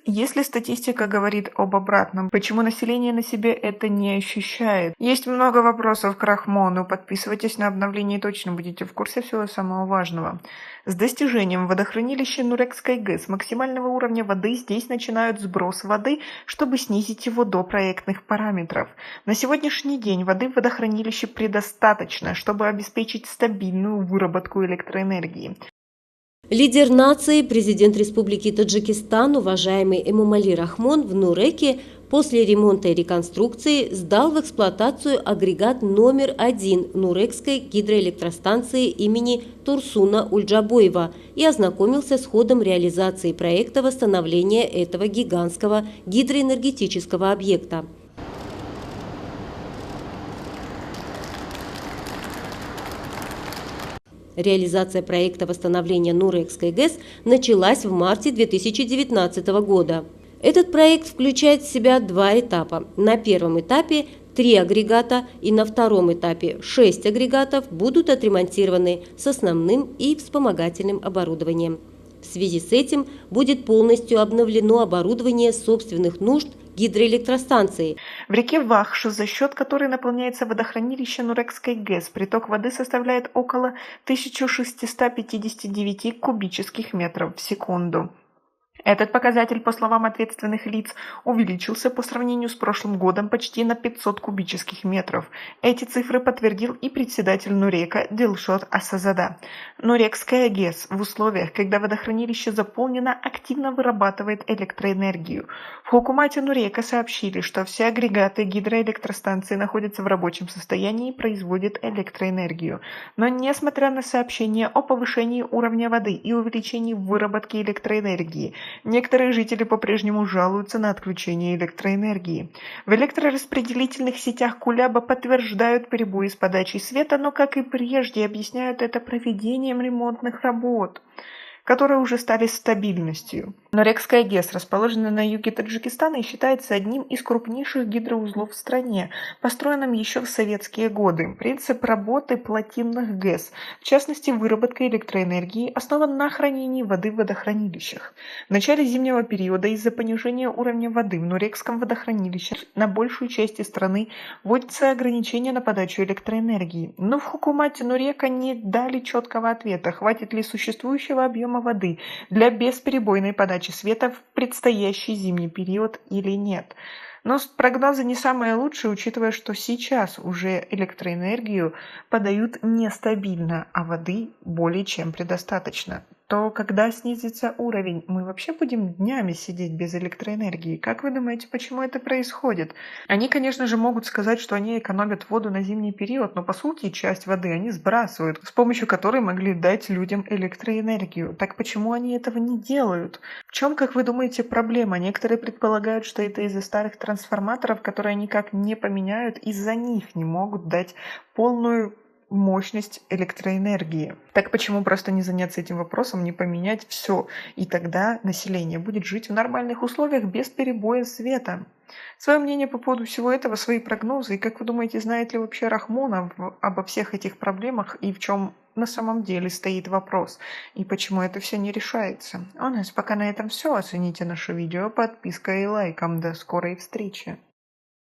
Если статистика говорит об обратном, почему население на себе это не ощущает? Есть много вопросов к Рахмону. Подписывайтесь на обновление и точно будете в курсе всего самого важного. С достижением водохранилища Нурекской ГЭС максимального уровня воды здесь начинают сброс воды, чтобы снизить его до проектных параметров. На сегодняшний день воды в водохранилище предостаточно, чтобы обеспечить стабильную выработку электроэнергии. Лидер нации, президент Республики Таджикистан, уважаемый Эмомали Рахмон в Нуреке после ремонта и реконструкции сдал в эксплуатацию агрегат номер 1 Нурекской гидроэлектростанции имени Турсуна Ульджабоева и ознакомился с ходом реализации проекта восстановления этого гигантского гидроэнергетического объекта. Реализация проекта восстановления Нурекской ГЭС началась в марте 2019 года. Этот проект включает в себя два этапа. На первом этапе 3 агрегата и на втором этапе 6 агрегатов будут отремонтированы с основным и вспомогательным оборудованием. В связи с этим будет полностью обновлено оборудование собственных нужд гидроэлектростанции. В реке Вахш, за счет которой наполняется водохранилище Нурекской ГЭС, приток воды составляет около 1659 кубических метров в секунду. Этот показатель, по словам ответственных лиц, увеличился по сравнению с прошлым годом почти на 500 кубических метров. Эти цифры подтвердил и председатель Нурека Дилшот Асазада. Нурекская ГЭС в условиях, когда водохранилище заполнено, активно вырабатывает электроэнергию. В Хукумате Нурека сообщили, что все агрегаты гидроэлектростанции находятся в рабочем состоянии и производят электроэнергию. Но несмотря на сообщения о повышении уровня воды и увеличении выработки электроэнергии, некоторые жители по-прежнему жалуются на отключение электроэнергии. В электрораспределительных сетях Куляба подтверждают перебои с подачей света, но, как и прежде, объясняют это проведением ремонтных работ, которые уже стали стабильностью. Нурекская ГЭС расположена на юге Таджикистана и считается одним из крупнейших гидроузлов в стране, построенным еще в советские годы. Принцип работы плотинных ГЭС, в частности выработка электроэнергии, основан на хранении воды в водохранилищах. В начале зимнего периода из-за понижения уровня воды в Нурекском водохранилище на большую часть страны вводится ограничение на подачу электроэнергии. Но в Хукумате Нурека не дали четкого ответа, хватит ли существующего объема воды для бесперебойной подачи света в предстоящий зимний период или нет. Но прогнозы не самые лучшие, учитывая, что сейчас уже электроэнергию подают нестабильно, а воды более чем предостаточно. То когда снизится уровень, мы вообще будем днями сидеть без электроэнергии. Как вы думаете, почему это происходит? Они, конечно же, могут сказать, что они экономят воду на зимний период, но по сути часть воды они сбрасывают, с помощью которой могли дать людям электроэнергию. Так почему они этого не делают? В чем, как вы думаете, проблема? Некоторые предполагают, что это из-за старых трансформаторов, которые никак не поменяют, из-за них не могут дать полную мощность электроэнергии. Так почему просто не заняться этим вопросом, не поменять все, и тогда население будет жить в нормальных условиях без перебоя света? Свое мнение по поводу всего этого, свои прогнозы, и как вы думаете, знает ли вообще Рахмон обо всех этих проблемах и в чем на самом деле стоит вопрос, и почему это все не решается? У нас пока на этом все. Оцените наше видео подпиской и лайком. До скорой встречи!